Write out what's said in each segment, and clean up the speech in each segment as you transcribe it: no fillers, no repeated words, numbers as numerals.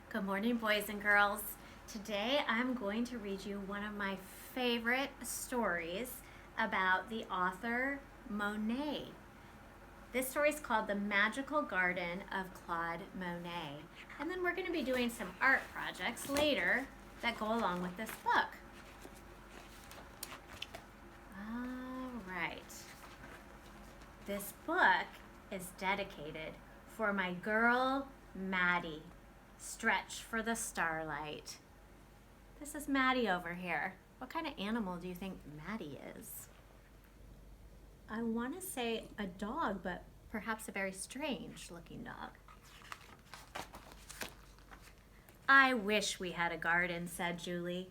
Good morning, boys and girls. Today I'm going to read you one of my favorite stories about the author Monet. This story is called The Magical Garden of Claude Monet. And then we're going to be doing some art projects later that go along with this book. All right. This book is dedicated for my girl, Maddie. Stretch for the starlight. This is Maddie over here. What kind of animal do you think Maddie is? I want to say a dog, but perhaps a very strange looking dog. I wish we had a garden, said Julie.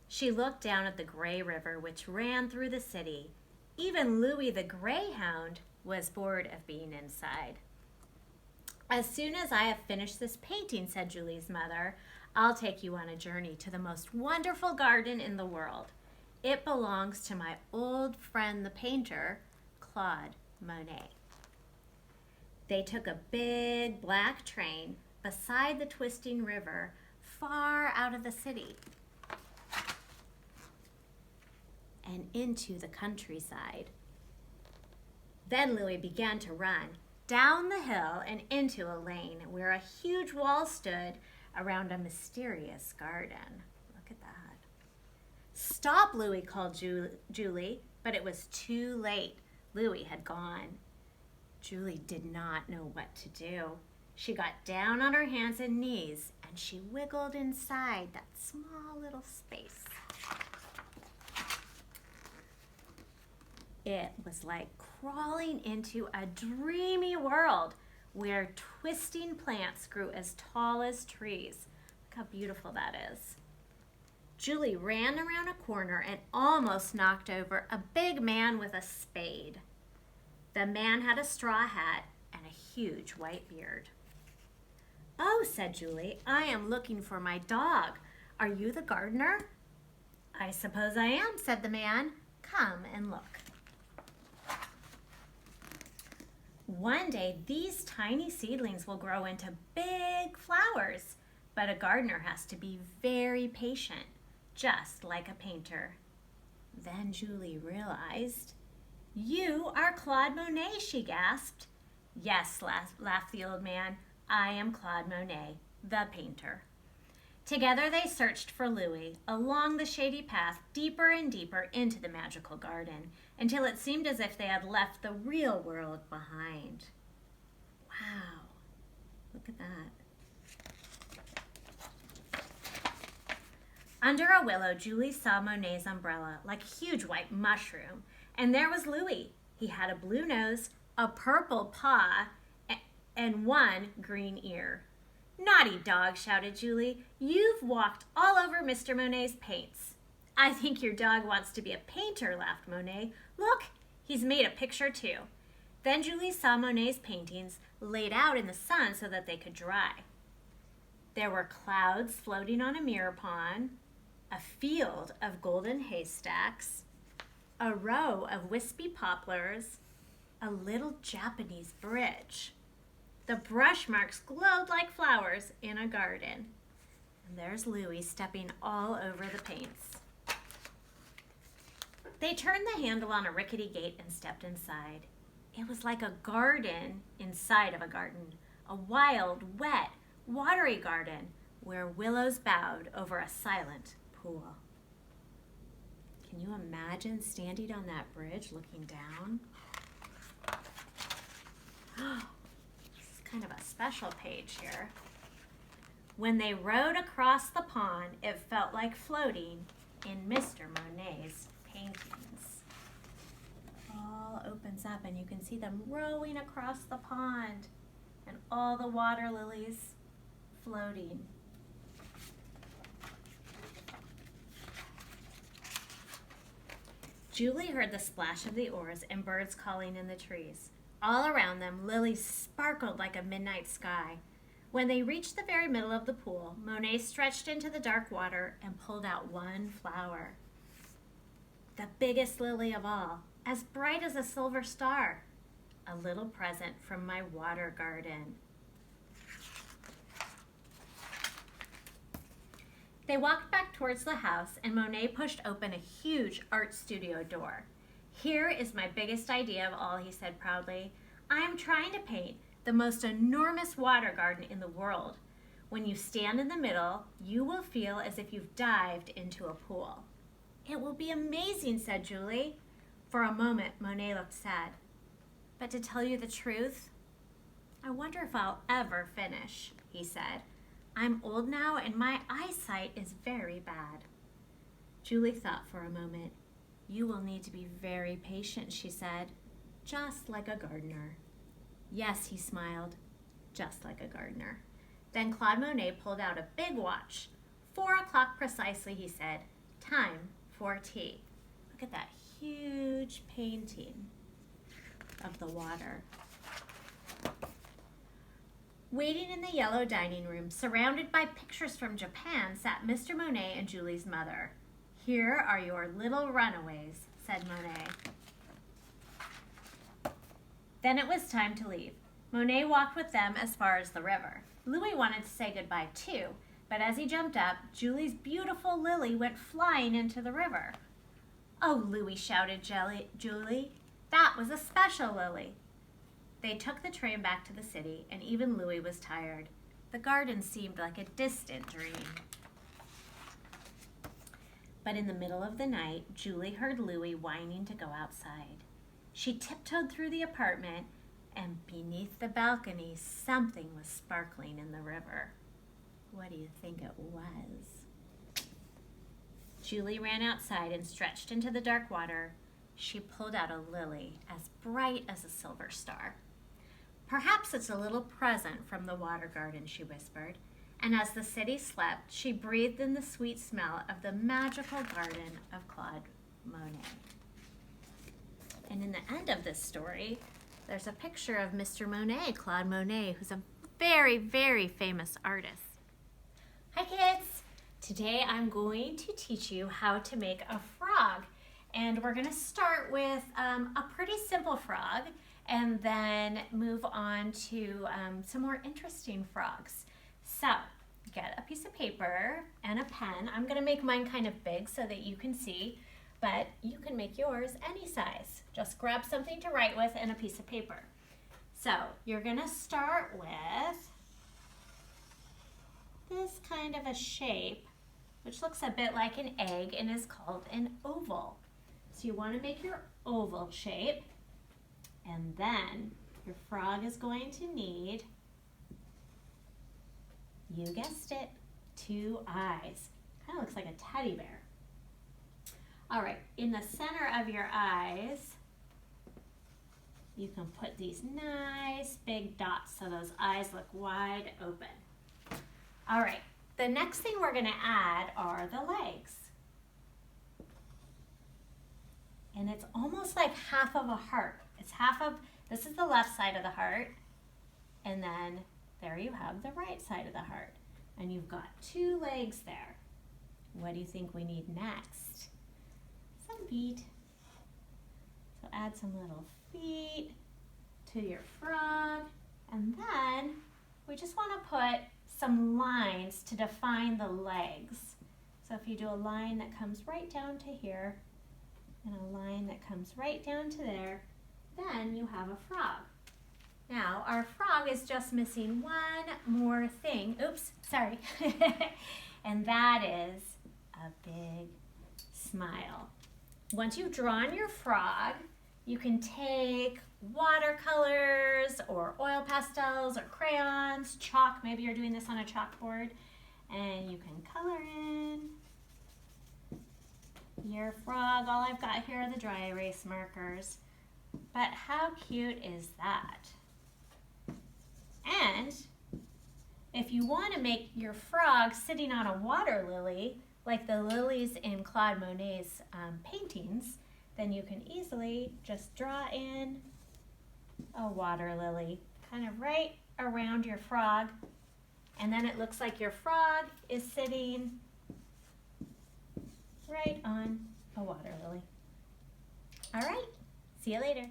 She looked down at the gray river which ran through the city. Even Louis the greyhound was bored of being inside. As soon as I have finished this painting, said Julie's mother, I'll take you on a journey to the most wonderful garden in the world. It belongs to my old friend the painter, Claude Monet. They took a big black train beside the twisting river far out of the city and into the countryside. Then Louis began to run down the hill and into a lane where a huge wall stood around a mysterious garden. Look at that. Stop, Louis, called Julie, but it was too late. Louis had gone. Julie did not know what to do. She got down on her hands and knees and she wiggled inside that small little space. It was like crawling into a dreamy world where twisting plants grew as tall as trees. Look how beautiful that is. Julie ran around a corner and almost knocked over a big man with a spade. The man had a straw hat and a huge white beard. Oh, said Julie, I am looking for my dog. Are you the gardener? I suppose I am, said the man. Come and look. One day, these tiny seedlings will grow into big flowers, but a gardener has to be very patient, just like a painter. Then Julie realized, You are Claude Monet, she gasped. Yes, laughed the old man, I am Claude Monet, the painter. Together they searched for Louis along the shady path deeper and deeper into the magical garden until it seemed as if they had left the real world behind. Wow, look at that. Under a willow, Julie saw Monet's umbrella like a huge white mushroom, and there was Louis. He had a blue nose, a purple paw, and one green ear. Naughty dog, shouted Julie. You've walked all over Mr. Monet's paints. I think your dog wants to be a painter, laughed Monet. Look, he's made a picture too. Then Julie saw Monet's paintings laid out in the sun so that they could dry. There were clouds floating on a mirror pond, a field of golden haystacks, a row of wispy poplars, a little Japanese bridge. The brush marks glowed like flowers in a garden. And there's Louis stepping all over the paints. They turned the handle on a rickety gate and stepped inside. It was like a garden inside of a garden, a wild, wet, watery garden where willows bowed over a silent pool. Can you imagine standing on that bridge looking down? Kind of a special page here. When they rode across the pond, it felt like floating in Mr. Monet's paintings. It all opens up and you can see them rowing across the pond and all the water lilies floating. Julie heard the splash of the oars and birds calling in the trees. All around them, lilies sparkled like a midnight sky. When they reached the very middle of the pool, Monet stretched into the dark water and pulled out one flower. The biggest lily of all, as bright as a silver star. A little present from my water garden. They walked back towards the house, and Monet pushed open a huge art studio door. "Here is my biggest idea of all," he said proudly. "I am trying to paint the most enormous water garden in the world. When you stand in the middle, you will feel as if you've dived into a pool." "It will be amazing," said Julie. For a moment, Monet looked sad. "But to tell you the truth, I wonder if I'll ever finish," he said. "I'm old now and my eyesight is very bad." Julie thought for a moment. "You will need to be very patient," she said, "just like a gardener." "Yes," he smiled, "just like a gardener." Then Claude Monet pulled out a big watch. 4 o'clock precisely, he said. "Time for tea." Look at that huge painting of the water. Waiting in the yellow dining room, surrounded by pictures from Japan, sat Mr. Monet and Julie's mother. "Here are your little runaways," said Monet. Then it was time to leave. Monet walked with them as far as the river. Louis wanted to say goodbye too, but as he jumped up, Julie's beautiful lily went flying into the river. "Oh, Louis," shouted Julie, "that was a special lily." They took the train back to the city, and even Louis was tired. The garden seemed like a distant dream. But in the middle of the night, Julie heard Louis whining to go outside. She tiptoed through the apartment, and beneath the balcony, something was sparkling in the river. What do you think it was? Julie ran outside and stretched into the dark water. She pulled out a lily as bright as a silver star. "Perhaps it's a little present from the water garden," she whispered. And as the city slept, she breathed in the sweet smell of the magical garden of Claude Monet. And in the end of this story, there's a picture of Mr. Monet, Claude Monet, who's a very, very famous artist. Hi kids! Today I'm going to teach you how to make a frog. And we're going to start with a pretty simple frog and then move on to some more interesting frogs. So get a piece of paper and a pen. I'm going to make mine kind of big so that you can see, but you can make yours any size. Just grab something to write with and a piece of paper. So you're going to start with this kind of a shape, which looks a bit like an egg and is called an oval. So you want to make your oval shape, and then your frog is going to need, you guessed it, 2 eyes. Kind of looks like a teddy bear. All right, in the center of your eyes, you can put these nice big dots so those eyes look wide open. All right, the next thing we're going to add are the legs. And it's almost like half of a heart. It's half of, this is the left side of the heart, and then there you have the right side of the heart. And you've got 2 legs there. What do you think we need next? Some feet. So add some little feet to your frog, and then we just want to put some lines to define the legs. So if you do a line that comes right down to here, and a line that comes right down to there, then you have a frog. Now, our frog is just missing one more thing. Oops, sorry. And that is a big smile. Once you've drawn your frog, you can take watercolors or oil pastels or crayons, chalk, maybe you're doing this on a chalkboard, and you can color in your frog. All I've got here are the dry erase markers. But how cute is that? And if you want to make your frog sitting on a water lily, like the lilies in Claude Monet's paintings, then you can easily just draw in a water lily, kind of right around your frog, and then it looks like your frog is sitting right on a water lily. All right, see you later.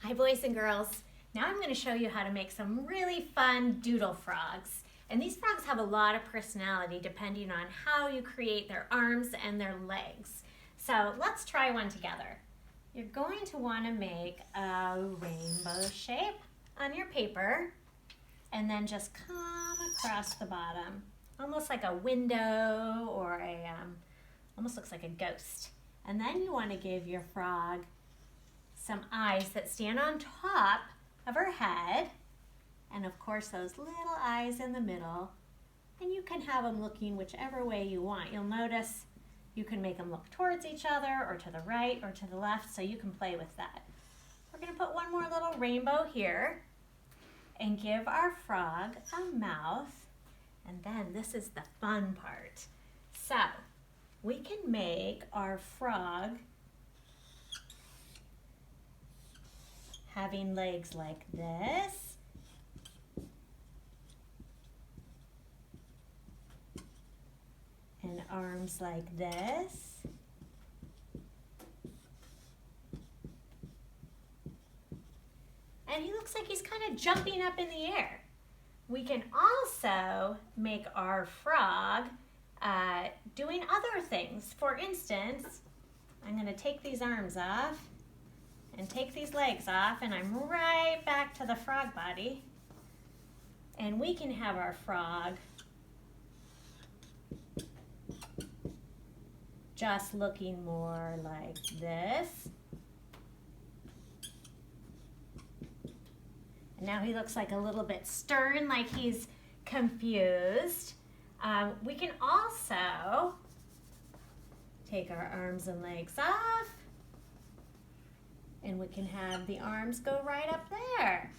Hi boys and girls. Now I'm going to show you how to make some really fun doodle frogs. And these frogs have a lot of personality depending on how you create their arms and their legs. So let's try one together. You're going to want to make a rainbow shape on your paper and then just come across the bottom, almost like a window or almost looks like a ghost. And then you want to give your frog some eyes that stand on top of her head. And of course those little eyes in the middle. And you can have them looking whichever way you want. You'll notice you can make them look towards each other or to the right or to the left, so you can play with that. We're going to put one more little rainbow here and give our frog a mouth. And then this is the fun part. So we can make our frog having legs like this. And arms like this. And he looks like he's kind of jumping up in the air. We can also make our frog doing other things. For instance, I'm going to take these arms off and take these legs off, and I'm right back to the frog body. And we can have our frog just looking more like this. And now he looks like a little bit stern, like he's confused. We can also take our arms and legs off, and we can have the arms go right up there.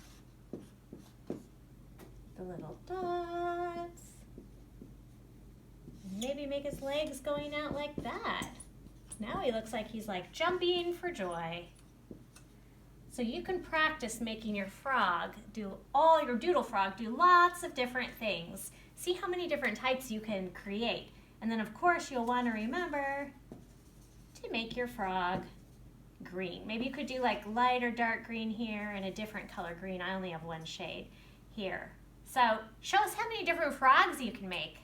The little dots. Maybe make his legs going out like that. Now he looks like he's like jumping for joy. So you can practice making your frog your doodle frog do lots of different things. See how many different types you can create. And then of course you'll want to remember to make your frog green. Maybe you could do like light or dark green here and a different color green. I only have one shade here. So show us how many different frogs you can make.